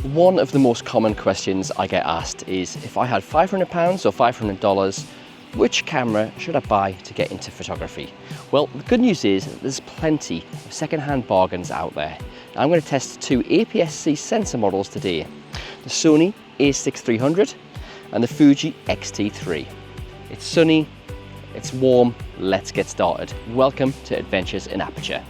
One of the most common questions I get asked is, if I had £500 or $500, which camera should I buy to get into photography? Well, the good news is there's plenty of second-hand bargains out there. I'm going to test two APS-C sensor models today, the Sony A6300 and the Fuji X-T3. It's sunny, it's warm, let's get started. Welcome to Adventures in Aperture.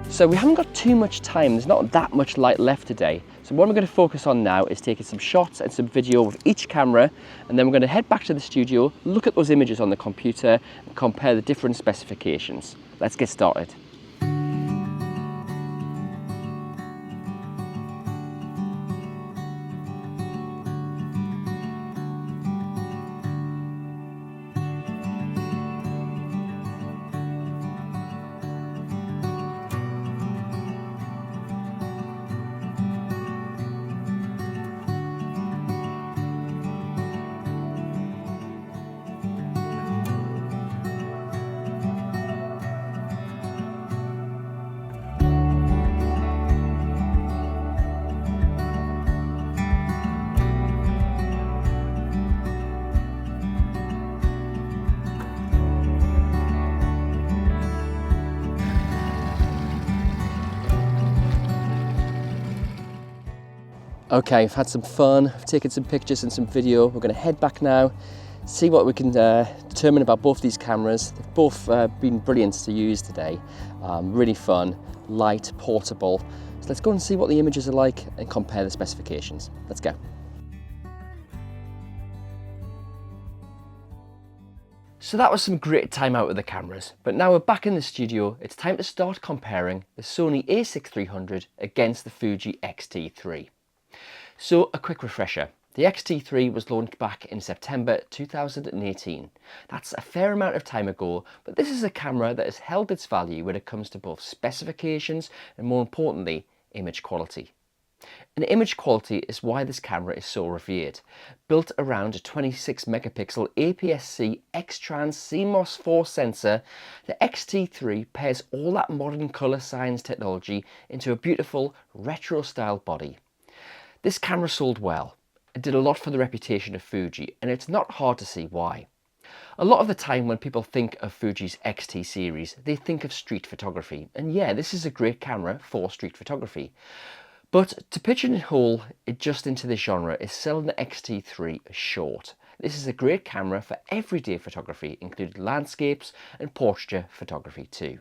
So we haven't got too much time, there's not that much light left today. So what I'm going to focus on now is taking some shots and some video with each camera, and then we're going to head back to the studio, look at those images on the computer and compare the different specifications. Let's get started. Okay, I've had some fun, I've taken some pictures and some video. We're going to head back now, see what we can determine about both these cameras. They've both been brilliant to use today. Really fun, light, portable. So let's go and see what the images are like and compare the specifications. Let's go. So that was some great time out with the cameras, but now we're back in the studio. It's time to start comparing the Sony A6300 against the Fuji X-T3. So a quick refresher, the X-T3 was launched back in September 2018. That's a fair amount of time ago, but this is a camera that has held its value when it comes to both specifications and, more importantly, image quality. And image quality is why this camera is so revered. Built around a 26 megapixel APS-C X-Trans CMOS 4 sensor, the X-T3 pairs all that modern colour science technology into a beautiful retro style body. This camera sold well. It did a lot for the reputation of Fuji, and it's not hard to see why. A lot of the time when people think of Fuji's X-T series, they think of street photography. And yeah, this is a great camera for street photography. But to pigeonhole it just into this genre is selling the X-T3 short. This is a great camera for everyday photography, including landscapes and portraiture photography too.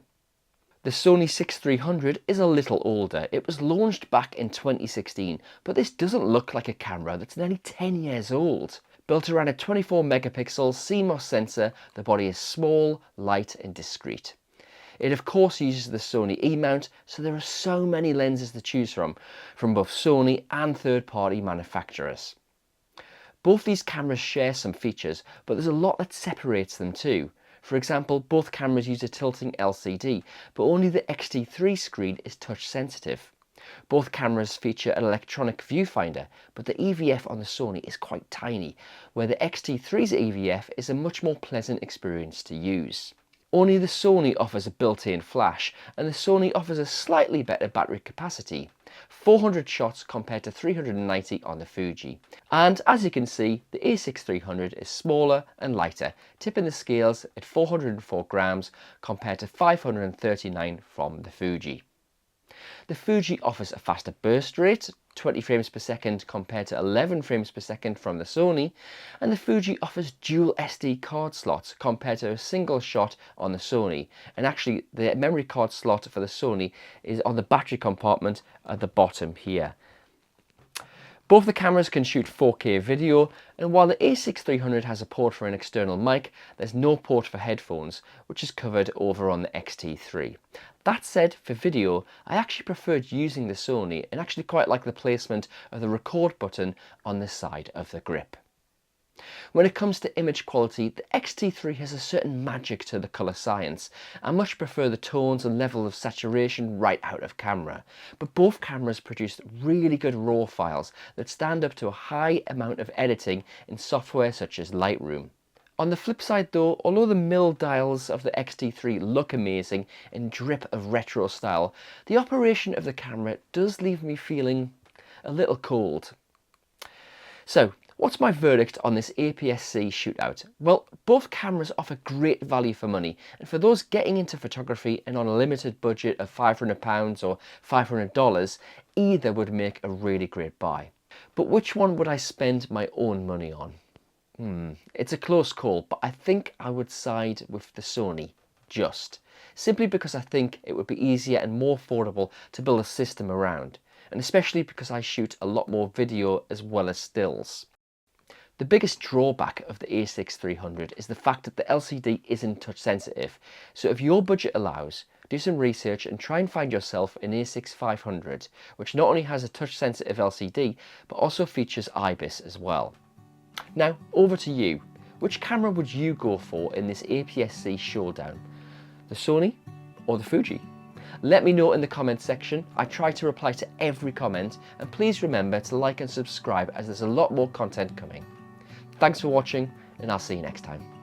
The Sony A6300 is a little older. It was launched back in 2016, but this doesn't look like a camera that's nearly 10 years old. Built around a 24 megapixel CMOS sensor, the body is small, light and discreet. It of course uses the Sony E-mount, so there are so many lenses to choose from both Sony and third-party manufacturers. Both these cameras share some features, but there's a lot that separates them too. For example, both cameras use a tilting LCD, but only the X-T3 screen is touch sensitive. Both cameras feature an electronic viewfinder, but the EVF on the Sony is quite tiny, where the X-T3's EVF is a much more pleasant experience to use. Only the Sony offers a built-in flash, and the Sony offers a slightly better battery capacity, 400 shots compared to 390 on the Fuji. And as you can see, the A6300 is smaller and lighter, tipping the scales at 404 grams compared to 539 from the Fuji. The Fuji offers a faster burst rate, 20 frames per second compared to 11 frames per second from the Sony, and the Fuji offers dual SD card slots compared to a single shot on the Sony. And actually the memory card slot for the Sony is on the battery compartment at the bottom here. Both the cameras can shoot 4K video, and while the A6300 has a port for an external mic, there's no port for headphones, which is covered over on the X-T3. That said, for video, I actually preferred using the Sony and actually quite like the placement of the record button on the side of the grip. When it comes to image quality, the X-T3 has a certain magic to the colour science. I much prefer the tones and level of saturation right out of camera, but both cameras produce really good RAW files that stand up to a high amount of editing in software such as Lightroom. On the flip side though, although the mill dials of the X-T3 look amazing and drip of retro style, the operation of the camera does leave me feeling a little cold. So, what's my verdict on this APS-C shootout? Well, both cameras offer great value for money, and for those getting into photography and on a limited budget of £500 or $500, either would make a really great buy. But which one would I spend my own money on? It's a close call, but I think I would side with the Sony, simply because I think it would be easier and more affordable to build a system around, and especially because I shoot a lot more video as well as stills. The biggest drawback of the A6300 is the fact that the LCD isn't touch sensitive, so if your budget allows, do some research and try and find yourself an A6500, which not only has a touch sensitive LCD, but also features IBIS as well. Now, over to you. Which camera would you go for in this APS-C showdown? The Sony or the Fuji? Let me know in the comments section. I try to reply to every comment, and please remember to like and subscribe as there's a lot more content coming. Thanks for watching, and I'll see you next time.